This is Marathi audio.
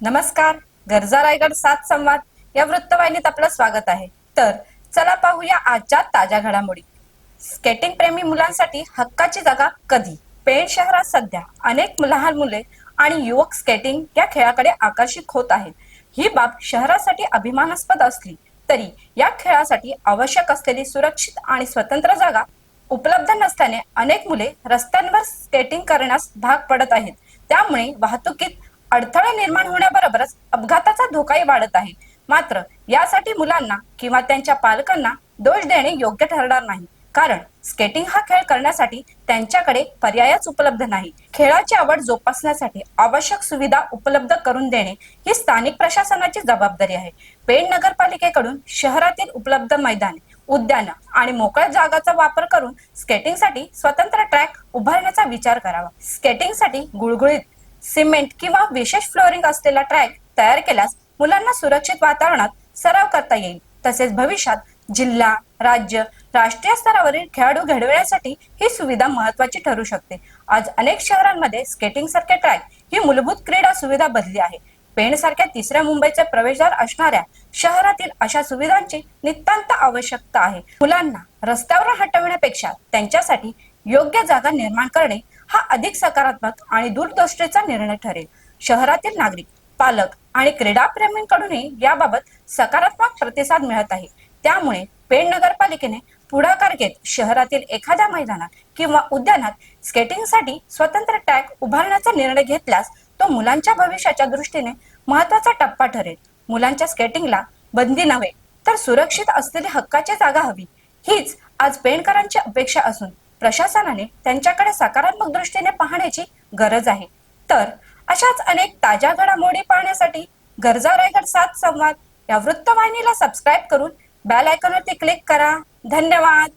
नमस्कार. गरजा रायगड 7 संवाद या वृत्तवाहिनीत आपलं स्वागत आहे. तर चला पाहूया आजच्या ताज्या घडामोडी. स्केटिंग प्रेमी मुलांसाठी हक्काची जागा कधी? पेण शहरात सध्या अनेक लहान मुले आणि युवक स्केटिंग या खेळाकडे आकर्षित होत आहेत. ही बाब शहरासाठी अभिमानास्पद असली तरी या खेळासाठी आवश्यक असलेली सुरक्षित आणि स्वतंत्र जागा उपलब्ध नसल्याने अनेक मुले रस्त्यांवर स्केटिंग करण्यास भाग पडत आहेत. त्यामुळे वाहतुकीत अडथळे निर्माण होण्याबरोबरच अपघाताचा धोकाही वाढत आहे. मात्र यासाठी मुलांना किंवा त्यांच्या पालकांना दोष देणे योग्य ठरणार नाही, कारण स्केटिंग हा खेळ करण्यासाठी त्यांच्याकडे पर्यायच उपलब्ध नाही. खेळाची आवड जोपासण्यासाठी आवश्यक सुविधा उपलब्ध करून देणे ही स्थानिक प्रशासनाची जबाबदारी आहे. पेण नगरपालिकेकडून शहरातील उपलब्ध मैदाने, उद्यानं आणि मोकळ्या जागाचा वापर करून स्केटिंगसाठी स्वतंत्र ट्रॅक उभारण्याचा विचार करावा. स्केटिंगसाठी गुळगुळीत सिमेंट किंवा विशेष फ्लोरिंग असलेला ट्रॅक तयार केल्यास मुलांना सुरक्षित वातावरणात सराव करता येईल. तसेच भविष्यात जिल्हा, राज्य, राष्ट्रीय स्तरावरील खेळाडू घडविण्यासाठी ही सुविधा महत्वाची ठरू शकते. आज अनेक शहरांमध्ये स्केटिंग सारखे ट्रॅक ही मूलभूत क्रीडा सुविधा बनली आहे. पेण सारख्या तिसऱ्या मुंबईचे प्रवेशद्वार असणाऱ्या शहरातील अशा सुविधांची नितांत आवश्यकता आहे. मुलांना रस्त्यावर हटवण्यापेक्षा त्यांच्यासाठी योग्य जागा निर्माण करणे हा अधिक सकारात्मक आणि दूरदृष्टीचा निर्णय ठरेल. शहरातील नागरिक, पालक आणि क्रीडाप्रेमींकडूनही याबाबत सकारात्मक प्रतिसाद मिळत आहे. त्यामुळे पेण नगरपालिकेने पुढाकार घेत शहरातील एखाद्या मैदानात किंवा उद्यानात स्केटिंगसाठी स्वतंत्र ट्रॅक उभारण्याचा निर्णय घेतल्यास तो मुलांच्या भविष्याच्या दृष्टीने महत्वाचा टप्पा ठरेल. मुलांच्या स्केटिंगला बंदी नव्हे तर सुरक्षित असलेली हक्काची जागा हवी, हीच आज पेणकरांची अपेक्षा असून प्रशासनाने त्यांच्याकडे सकारात्मक दृष्टीने पाहण्याची गरज आहे. तर अशाच अनेक ताज्या घडामोडी पाहण्यासाठी गरजा रायगड 7 संवाद या वृत्तवाहिनीला सबस्क्राईब करून बेल आयकॉनवरती क्लिक करा. धन्यवाद.